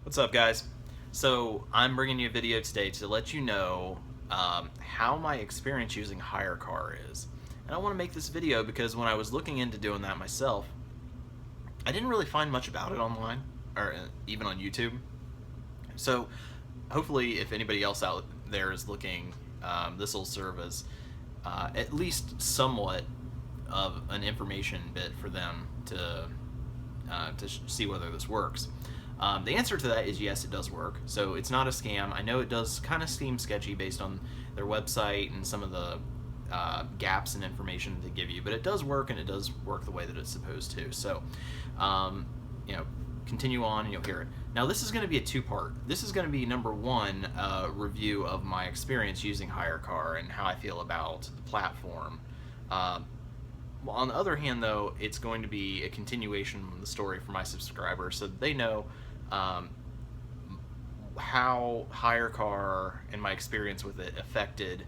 What's up, guys? So I'm bringing you a video today to let you know how my experience using HyreCar is. And I want to make this video because when I was looking into doing that myself, I didn't really find much about it online or even on YouTube. So hopefully if anybody else out there is looking, this will serve as at least somewhat of an information bit for them to see whether this works. The answer to that is yes, it does work. So it's not a scam. I know it does kind of seem sketchy based on their website and some of the gaps in information they give you, but it does work, and it does work the way that it's supposed to. So, um, you know, continue on and you'll hear it. Now, this is going to be a two-part. This is going to be number one, review of my experience using HyreCar and how I feel about the platform. Well, on the other hand, though, it's going to be a continuation of the story for my subscribers so that they know how HyreCar and my experience with it affected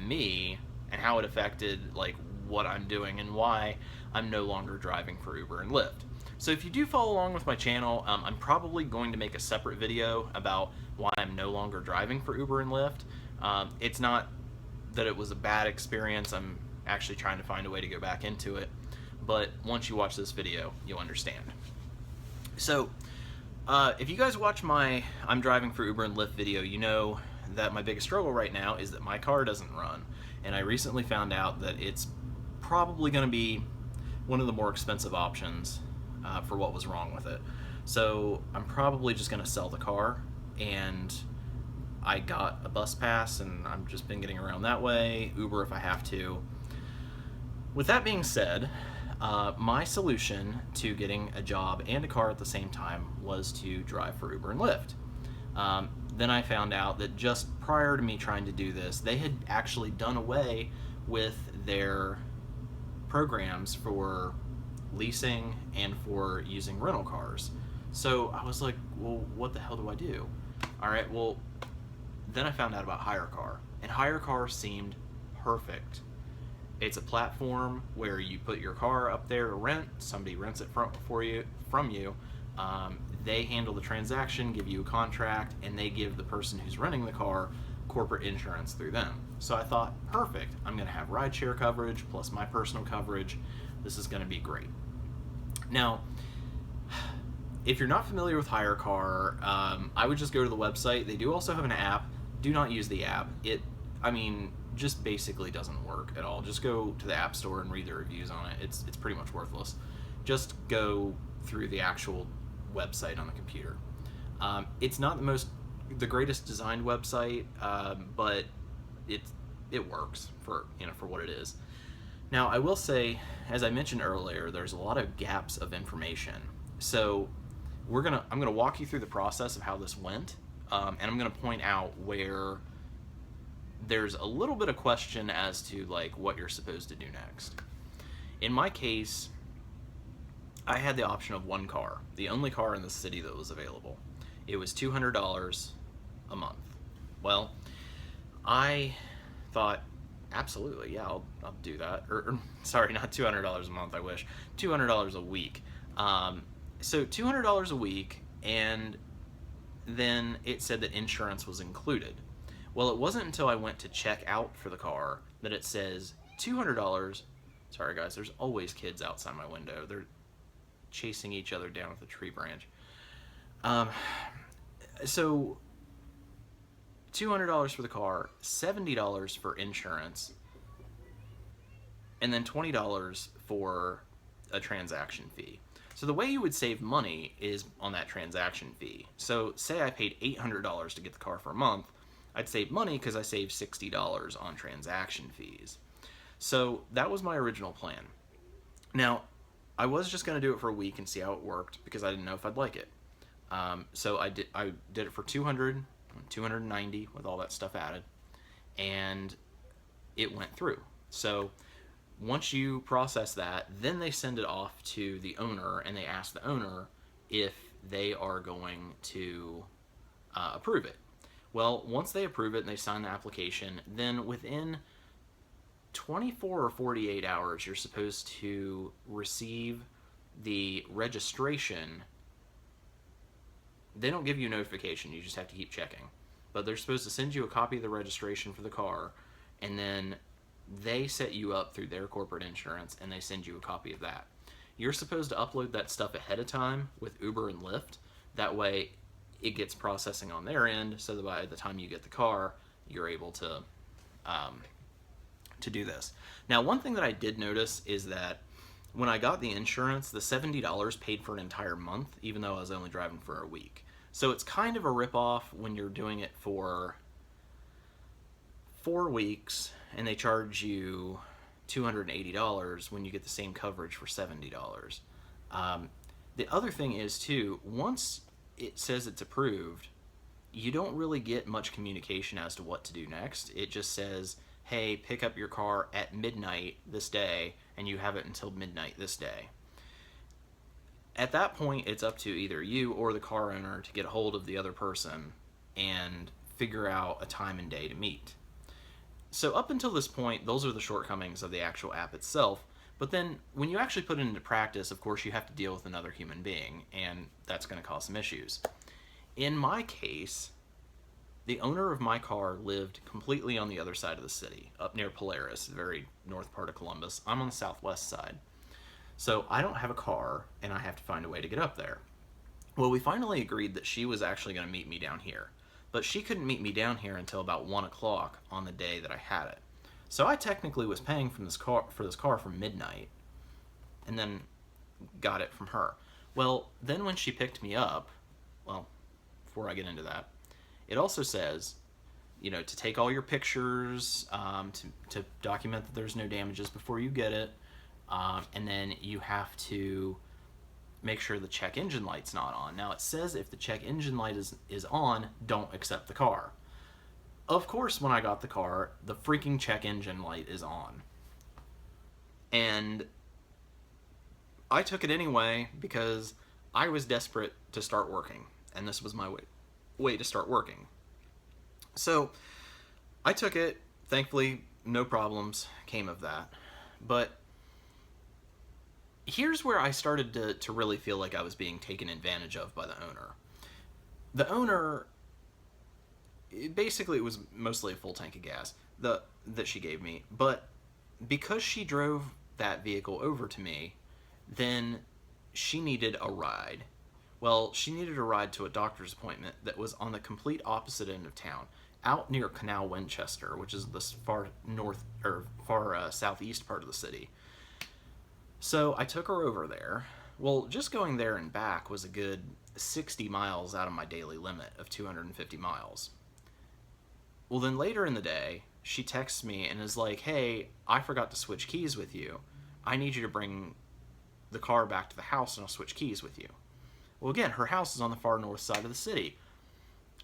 me, and how it affected like what I'm doing and why I'm no longer driving for Uber and Lyft. So if you do follow along with my channel, I'm probably going to make a separate video about why I'm no longer driving for Uber and Lyft. It's not that it was a bad experience. I'm actually trying to find a way to go back into it. But once you watch this video, you'll understand. So, if you guys watch my I'm driving for Uber and Lyft video, you know that my biggest struggle right now is that my car doesn't run. And I recently found out that it's probably going to be one of the more expensive options for what was wrong with it. So I'm probably just going to sell the car, and I got a bus pass and I've just been getting around that way, Uber if I have to. With that being said, my solution to getting a job and a car at the same time was to drive for Uber and Lyft. Then I found out that just prior to me trying to do this, they had actually done away with their programs for leasing and for using rental cars. So I was like, well, what the hell do I do? All right, well, then I found out about HyreCar, and HyreCar seemed perfect. It's a platform where you put your car up there to rent. Somebody rents it from you. They handle the transaction, give you a contract, and they give the person who's renting the car corporate insurance through them. So I thought, perfect. I'm going to have rideshare coverage plus my personal coverage. This is going to be great. Now, if you're not familiar with HyreCar, I would just go to the website. They do also have an app. Do not use the app. Just basically doesn't work at all. Just go to the App Store and read the reviews on it. It's pretty much worthless. Just go through the actual website on the computer. It's not the greatest designed website, but it works for what it is. Now, I will say, as I mentioned earlier, there's a lot of gaps of information. So I'm gonna walk you through the process of how this went, and I'm gonna point out where there's a little bit of question as to like what you're supposed to do next. In my case, I had the option of one car, the only car in the city that was available. It was $200 a month. Well, I thought, absolutely, yeah, I'll do that. Or sorry, not $200 a month, I wish. $200 a week. So $200 a week, and then it said that insurance was included. Well, it wasn't until I went to check out for the car that it says $200. Sorry guys, there's always kids outside my window. They're chasing each other down with a tree branch. So $200 for the car, $70 for insurance, and then $20 for a transaction fee. So the way you would save money is on that transaction fee. So say I paid $800 to get the car for a month, I'd save money because I saved $60 on transaction fees. So that was my original plan. Now, I was just going to do it for a week and see how it worked because I didn't know if I'd like it. So I did it for $200, $290 with all that stuff added, and it went through. So once you process that, then they send it off to the owner, and they ask the owner if they are going to approve it. Well, once they approve it and they sign the application, then within 24 or 48 hours, you're supposed to receive the registration they don't give you a notification. You just have to keep checking. But they're supposed to send you a copy of the registration for the car, and then they set you up through their corporate insurance, and they send you a copy of that. You're supposed to upload that stuff ahead of time with Uber and Lyft. That way, it gets processing on their end, so that by the time you get the car, you're able to do this. Now, one thing that I did notice is that when I got the insurance, the $70 paid for an entire month, even though I was only driving for a week. So it's kind of a ripoff when you're doing it for 4 weeks and they charge you $280 when you get the same coverage for $70. The other thing is, too, once it says it's approved, you don't really get much communication as to what to do next. It just says, hey, pick up your car at midnight this day, and you have it until midnight this day. At that point, it's up to either you or the car owner to get a hold of the other person and figure out a time and day to meet. So up until this point, those are the shortcomings of the actual app itself. But then when you actually put it into practice, of course, you have to deal with another human being, and that's going to cause some issues. In my case, the owner of my car lived completely on the other side of the city, up near Polaris, the very north part of Columbus. I'm on the southwest side. So I don't have a car, and I have to find a way to get up there. Well, we finally agreed that she was actually going to meet me down here. But she couldn't meet me down here until about 1 o'clock on the day that I had it. So I technically was paying for this car from midnight, and then got it from her. Well, then when she picked me up, well, before I get into that, it also says, to take all your pictures, to document that there's no damages before you get it, and then you have to make sure the check engine light's not on. Now, it says if the check engine light is on, don't accept the car. Of course, when I got the car, the freaking check engine light is on. And I took it anyway because I was desperate to start working, and this was my way to start working. So I took it. Thankfully, no problems came of that. But here's where I started to really feel like I was being taken advantage of by the owner. The owner, basically, it was mostly a full tank of gas that she gave me, but because she drove that vehicle over to me, then she needed a ride. Well, she needed a ride to a doctor's appointment that was on the complete opposite end of town, out near Canal Winchester, which is the far north or far southeast part of the city. So I took her over there. Well, just going there and back was a good 60 miles out of my daily limit of 250 miles. Well, then later in the day, she texts me and is like, hey, I forgot to switch keys with you. I need you to bring the car back to the house and I'll switch keys with you. Well, again, her house is on the far north side of the city.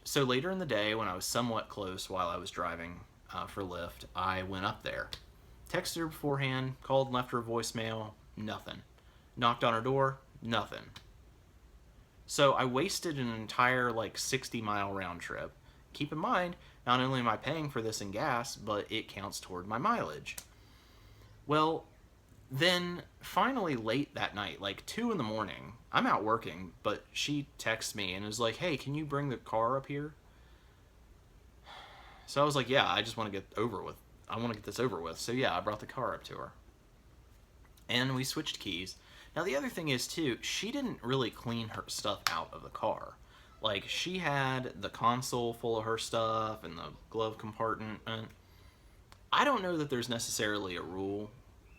So later in the day, when I was somewhat close while I was driving for Lyft, I went up there. Texted her beforehand, called and left her a voicemail, nothing. Knocked on her door, nothing. So I wasted an entire 60-mile round trip. Keep in mind, not only am I paying for this in gas, but it counts toward my mileage. Well, then finally late that night, 2 in the morning, I'm out working, but she texts me and is like, hey, can you bring the car up here? So I was like, yeah, I just want to get over with. I want to get this over with. So yeah, I brought the car up to her. And we switched keys. Now the other thing is too, she didn't really clean her stuff out of the car. She had the console full of her stuff and the glove compartment. I don't know that there's necessarily a rule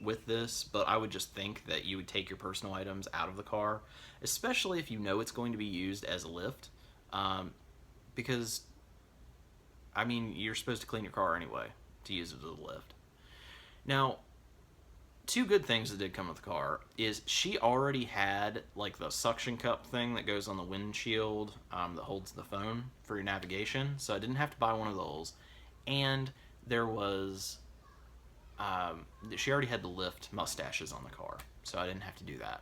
with this, but I would just think that you would take your personal items out of the car, especially if you know it's going to be used as a lift, because, you're supposed to clean your car anyway to use it as a lift. Now, two good things that did come with the car is she already had the suction cup thing that goes on the windshield that holds the phone for your navigation, so I didn't have to buy one of those. And there was she already had the Lyft mustaches on the car, so I didn't have to do that.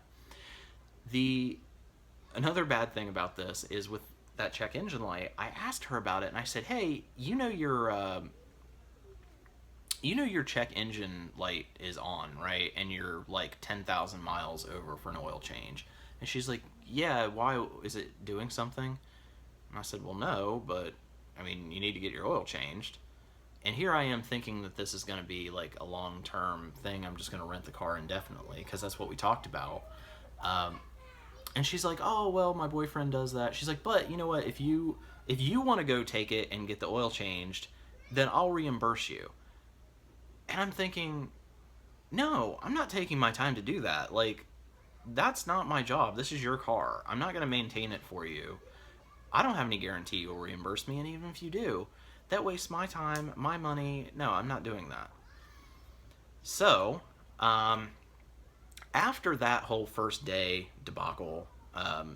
Another bad thing about this is with that check engine light, I asked her about it and I said, hey, your check engine light is on, right? And you're 10,000 miles over for an oil change. And she's like, yeah, why? Is it doing something? And I said, well, no, but I mean, you need to get your oil changed. And here I am thinking that this is going to be like a long-term thing. I'm just going to rent the car indefinitely because that's what we talked about. Um, and she's like, oh, well, my boyfriend does that. She's like, but you know what? If you want to go take it and get the oil changed, then I'll reimburse you. And I'm thinking, no, I'm not taking my time to do that. Like, that's not my job. This is your car. I'm not going to maintain it for you. I don't have any guarantee you'll reimburse me, and even if you do, that wastes my time, my money. No, I'm not doing that. So, after that whole first day debacle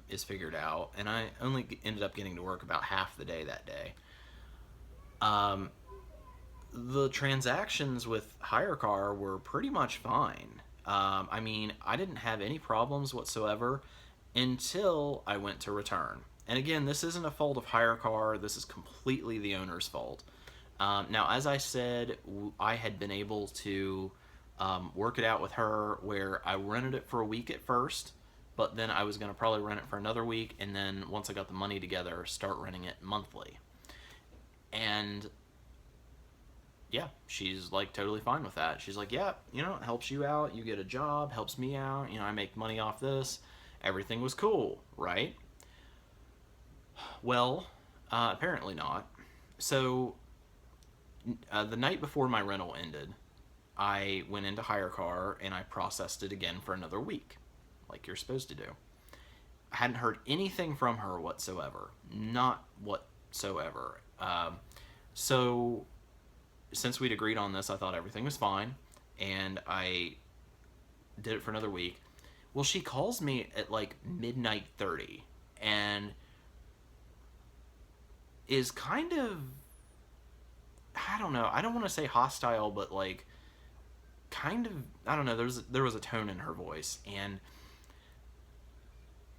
is figured out, and I only ended up getting to work about half the day that day, um, the transactions with HyreCar were pretty much fine. I mean, I didn't have any problems whatsoever until I went to return. And again, this isn't a fault of HyreCar. This is completely the owner's fault. Now, as I said, I had been able to work it out with her where I rented it for a week at first, but then I was going to probably rent it for another week, and then once I got the money together, start renting it monthly. And yeah, she's like totally fine with that. She's like, yeah, it helps you out. You get a job, helps me out. I make money off this. Everything was cool, right? Well, apparently not. So the night before my rental ended, I went into HyreCar and I processed it again for another week, like you're supposed to do. I hadn't heard anything from her whatsoever. Not whatsoever. So since we'd agreed on this, I thought everything was fine, and I did it for another week. Well, she calls me at like midnight 30 and is kind of, I don't know, I don't want to say hostile, but like kind of, I don't know, there was a tone in her voice, and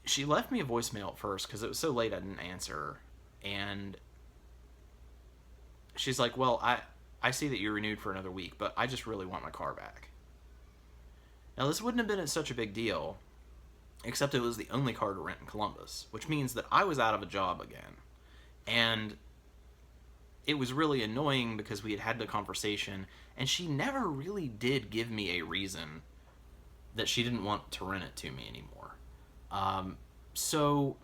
she left me a voicemail at first because it was so late I didn't answer, and she's like, well, I see that you're renewed for another week, but I just really want my car back. Now, this wouldn't have been such a big deal, except it was the only car to rent in Columbus, which means that I was out of a job again. And it was really annoying because we had had the conversation, and she never really did give me a reason that she didn't want to rent it to me anymore. So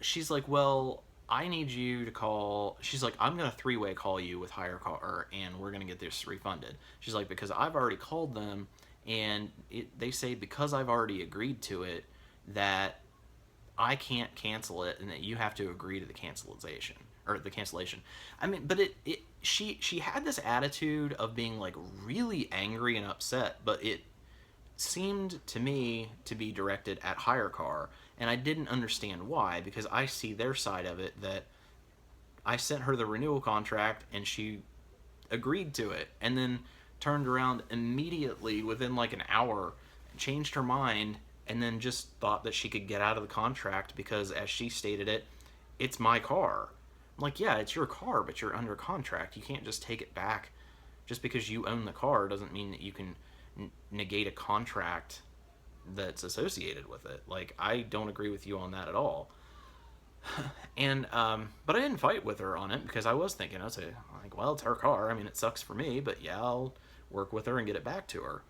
she's like, well, I need you to call. She's like, I'm going to three-way call you with HyreCar, and we're going to get this refunded. She's like, because I've already called them, and they say because I've already agreed to it that I can't cancel it, and that you have to agree to the cancellation or the cancellation. I mean, but she had this attitude of being like really angry and upset, but it seemed to me to be directed at HyreCar, and I didn't understand why, because I see their side of it, that I sent her the renewal contract and she agreed to it, and then turned around immediately within like an hour, changed her mind, and then just thought that she could get out of the contract because, as she stated it, it's my car. I'm like, yeah, it's your car, but you're under contract. You can't just take it back. Just because you own the car doesn't mean that you can negate a contract that's associated with it. Like, I don't agree with you on that at all. And but I didn't fight with her on it because I was thinking, I was like, well, it's her car. I mean, it sucks for me, but yeah, I'll work with her and get it back to her.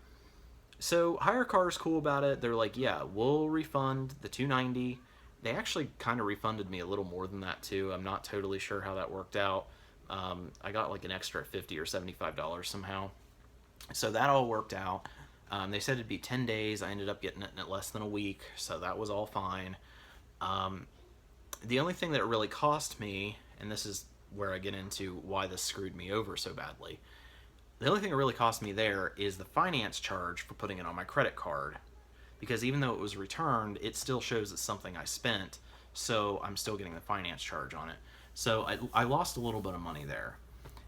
So HyreCar is cool about it. They're like, yeah, we'll refund the $290. They actually kind of refunded me a little more than that too. I'm not totally sure how that worked out. I got like an extra $50 or $75 somehow. So that all worked out. They said it'd be 10 days. I ended up getting it in less than a week, so that was all fine. The only thing that it really cost me, and this is where I get into why this screwed me over so badly, the only thing it really cost me there is the finance charge for putting it on my credit card. Because even though it was returned, it still shows it's something I spent, so I'm still getting the finance charge on it. So I lost a little bit of money there.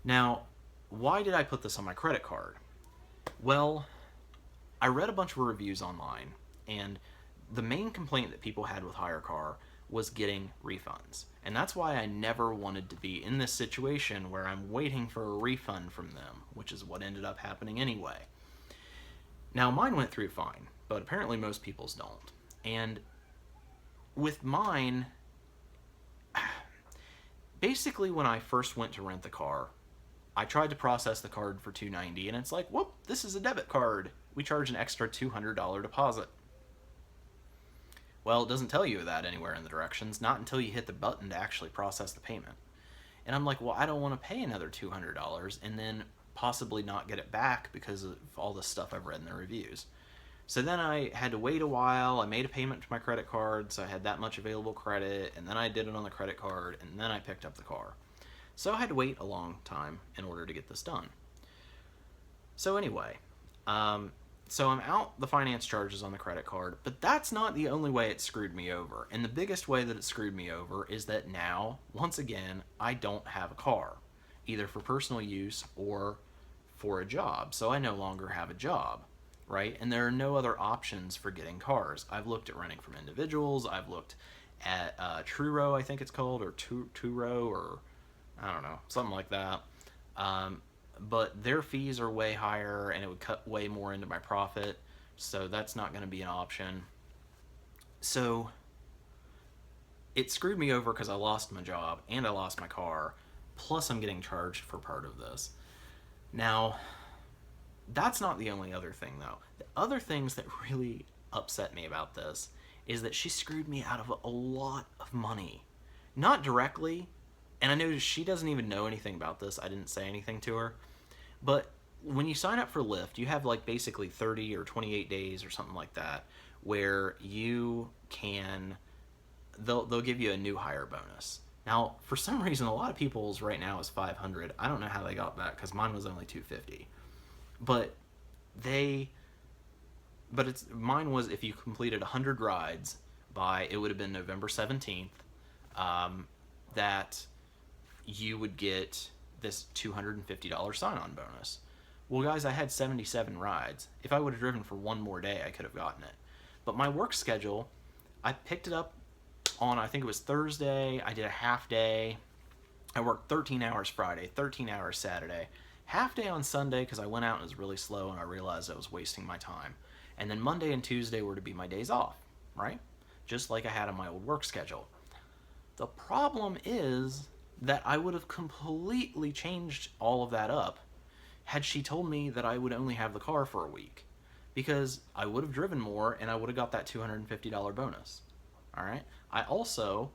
Now, why did I put this on my credit card? Well, I read a bunch of reviews online, and the main complaint that people had with HyreCar was getting refunds. And that's why I never wanted to be in this situation where I'm waiting for a refund from them, which is what ended up happening anyway. Now, mine went through fine, but apparently most people's don't. And with mine, Basically, when I first went to rent the car, I tried to process the card for $290, and it's like, whoop, this is a debit card. We charge an extra $200 deposit. Well, it doesn't tell you that anywhere in the directions, not until you hit the button to actually process the payment. And I'm like, well, I don't want to pay another $200 and then possibly not get it back because of all the stuff I've read in the reviews. So then I had to wait a while. I made a payment to my credit card, so I had that much available credit, and then I did it on the credit card, and then I picked up the car. So I had to wait a long time in order to get this done. So anyway, so I'm out the finance charges on the credit card, but that's not the only way it screwed me over. And the biggest way that it screwed me over is that now, once again, I don't have a car, either for personal use or for a job. So I no longer have a job, right? And there are no other options for getting cars. I've looked at renting from individuals. I've looked at Truro, I think it's called, or Turo, or I don't know, something like that. But their fees are way higher and it would cut way more into my profit, so that's not going to be an option. So it screwed me over because I lost my job and I lost my car, plus I'm getting charged for part of this. Now, that's not the only other thing though. The other things that really upset me about this is that she screwed me out of a lot of money. Not directly, and I know she doesn't even know anything about this. I didn't say anything to her. But when you sign up for Lyft, you have like basically 30 or 28 days or something like that where you can, they'll give you a new hire bonus. Now, for some reason, a lot of people's right now is 500. I don't know how they got that because mine was only 250. But mine was if you completed 100 rides by, it would have been November 17th, that you would get this $250 sign-on bonus. Well, guys, I had 77 rides. If I would have driven for one more day, I could have gotten it. But my work schedule, I picked it up on, I think it was Thursday. I did a half day. I worked 13 hours Friday, 13 hours Saturday, half day on Sunday because I went out and it was really slow and I realized I was wasting my time. And then Monday and Tuesday were to be my days off, right? Just like I had on my old work schedule. The problem is that I would have completely changed all of that up had she told me that I would only have the car for a week, because I would have driven more and I would have got that $250 bonus. All right. I also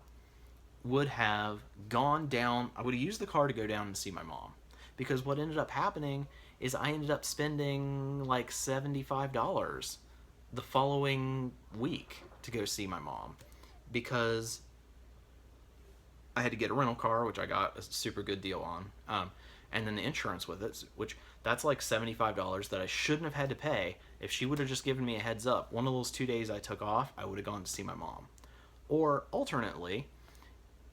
would have gone down, I would have used the car to go down and see my mom, because what ended up happening is I ended up spending like $75 the following week to go see my mom, because I had to get a rental car, which I got a super good deal on, and then the insurance with it, which that's like $75 that I shouldn't have had to pay. If she would have just given me a heads up, one of those 2 days I took off, I would have gone to see my mom. Or alternately,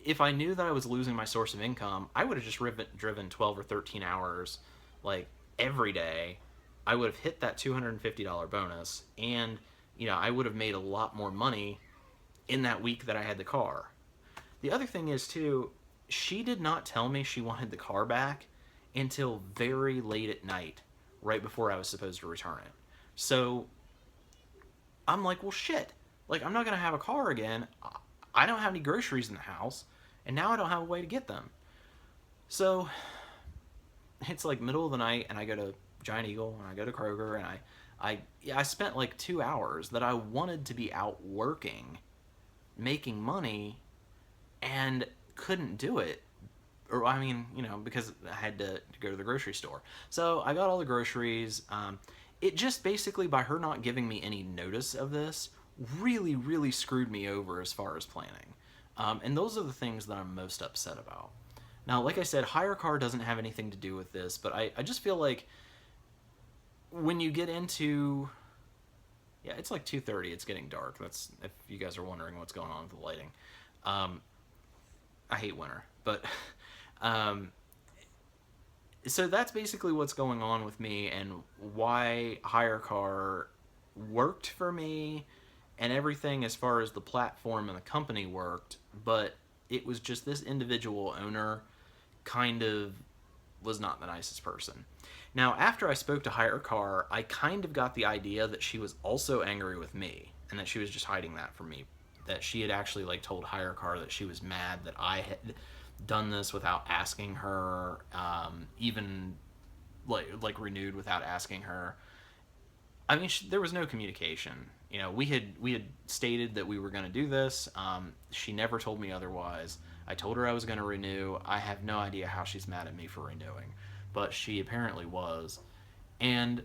if I knew that I was losing my source of income, I would have just driven 12 or 13 hours like every day. I would have hit that $250 bonus, and I would have made a lot more money in that week that I had the car. The other thing is too, she did not tell me she wanted the car back until very late at night, right before I was supposed to return it. So I'm like, well, shit. Like, I'm not going to have a car again. I don't have any groceries in the house, and now I don't have a way to get them. So it's like middle of the night, and I go to Giant Eagle, and I go to Kroger, and I spent like 2 hours that I wanted to be out working, making money, and couldn't do it. Or, I mean, because I had to go to the grocery store. So I got all the groceries. It just basically, by her not giving me any notice of this, really, really screwed me over as far as planning. And those are the things that I'm most upset about. Now, like I said, HyreCar doesn't have anything to do with this, but I just feel like when you get into... Yeah, it's like 2:30. It's getting dark. That's if you guys are wondering what's going on with the lighting. I hate winter, but... So that's basically what's going on with me and why HyreCar worked for me and everything as far as the platform and the company worked, but it was just this individual owner kind of was not the nicest person. Now, after I spoke to HyreCar, I kind of got the idea that she was also angry with me and that she was just hiding that from me, that she had actually told HyreCar that she was mad that I had done this without asking her, even like renewed without asking her. I mean, there was no communication. You know, we had stated that we were going to do this. She never told me otherwise. I told her I was going to renew. I have no idea how she's mad at me for renewing, but she apparently was. And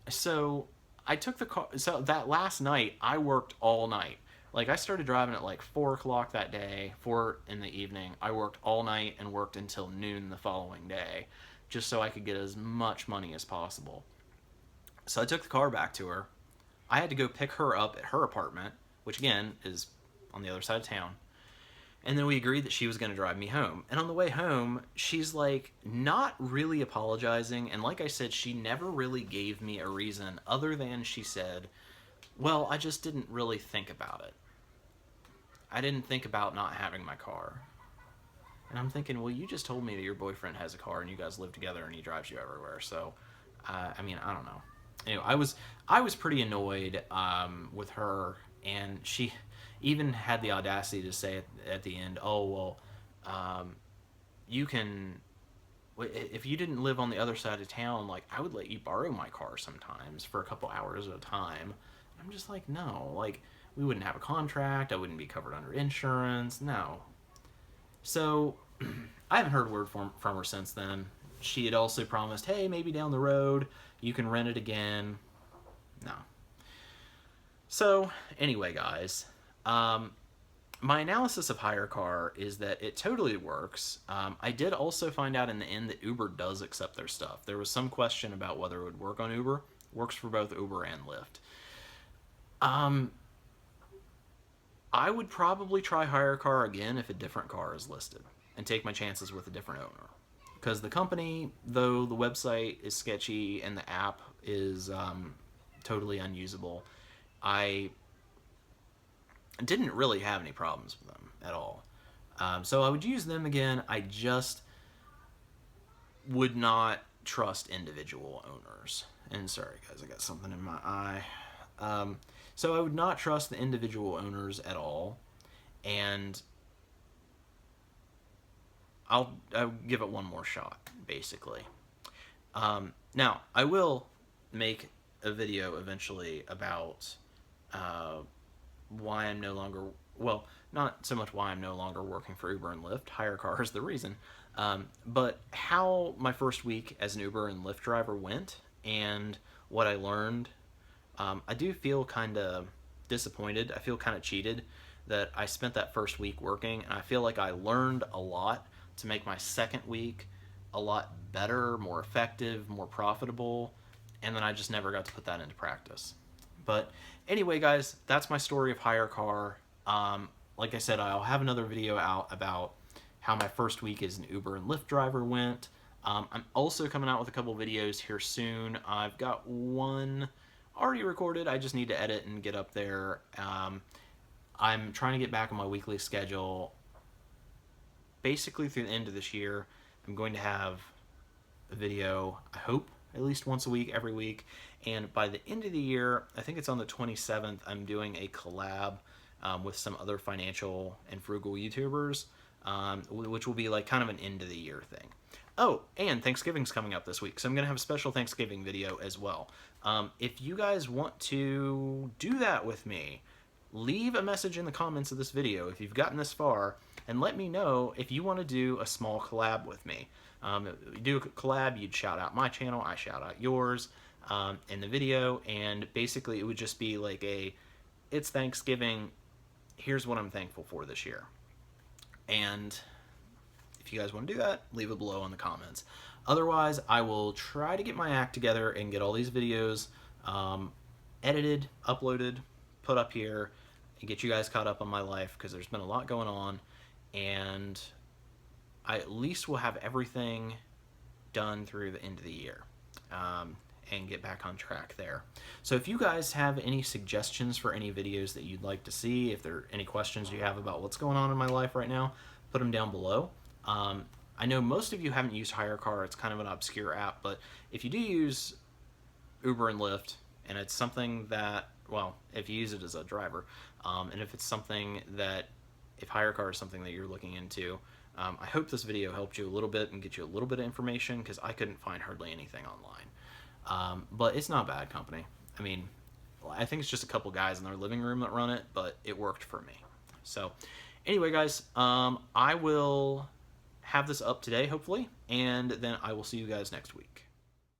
so I took the car. So that last night, I worked all night. Like, I started driving at like 4 o'clock that day, 4 in the evening. I worked all night and worked until noon the following day, just so I could get as much money as possible. So I took the car back to her. I had to go pick her up at her apartment, which again is on the other side of town. And then we agreed that she was going to drive me home. And on the way home, she's like not really apologizing. And like I said, she never really gave me a reason other than she said, well, I just didn't really think about it. I didn't think about not having my car. And I'm thinking, well, you just told me that your boyfriend has a car and you guys live together and he drives you everywhere. So, I mean, I don't know. Anyway, I was pretty annoyed with her, and she even had the audacity to say at the end, "Oh well, you can, if you didn't live on the other side of town, like I would let you borrow my car sometimes for a couple hours at a time." I'm just like, no, like we wouldn't have a contract. I wouldn't be covered under insurance. No. So I haven't heard a word from her since then. She had also promised, hey, maybe down the road you can rent it again. No. So anyway, guys, my analysis of HyreCar is that it totally works. I did also find out in the end that Uber does accept their stuff. There was some question about whether it would work on Uber. Works for both Uber and Lyft. I would probably try HyreCar again if a different car is listed and take my chances with a different owner. Because the company, though the website is sketchy and the app is totally unusable, I didn't really have any problems with them at all. So I would use them again. I just would not trust individual owners. And sorry, guys, I got something in my eye. So I would not trust the individual owners at all. And I'll give it one more shot, basically. Now, I will make a video eventually about why I'm no longer, well, not so much why I'm no longer working for Uber and Lyft. HyreCar is the reason. But how my first week as an Uber and Lyft driver went and what I learned. I do feel kind of disappointed. I feel kind of cheated that I spent that first week working, and I feel like I learned a lot to make my second week a lot better, more effective, more profitable, and then I just never got to put that into practice. But anyway, guys, that's my story of HyreCar. Like I said, I'll have another video out about how my first week as an Uber and Lyft driver went. I'm also coming out with a couple videos here soon. I've got one already recorded. I just need to edit and get up there. I'm trying to get back on my weekly schedule. Basically through the end of this year, I'm going to have a video, I hope, at least once a week, every week. And by the end of the year, I think it's on the 27th, I'm doing a collab with some other financial and frugal YouTubers, which will be like kind of an end of the year thing. Oh, and Thanksgiving's coming up this week, so I'm going to have a special Thanksgiving video as well. If you guys want to do that with me, leave a message in the comments of this video if you've gotten this far, and let me know if you want to do a small collab with me. If you do a collab, you'd shout out my channel, I shout out yours in the video, and basically it would just be like it's Thanksgiving, here's what I'm thankful for this year. And if you guys want to do that, leave it below in the comments. Otherwise, I will try to get my act together and get all these videos edited, uploaded, put up here, and get you guys caught up on my life, because there's been a lot going on, and I at least will have everything done through the end of the year and get back on track there. So if you guys have any suggestions for any videos that you'd like to see, if there are any questions you have about what's going on in my life right now, put them down below. I know most of you haven't used HyreCar. It's kind of an obscure app, but if you do use Uber and Lyft, and it's something that, well, if you use it as a driver, and if it's something that if HyreCar is something that you're looking into. I hope this video helped you a little bit and get you a little bit of information, because I couldn't find hardly anything online. But it's not bad company. I mean, I think it's just a couple guys in their living room that run it, but it worked for me. So anyway, guys, I will have this up today, hopefully, and then I will see you guys next week.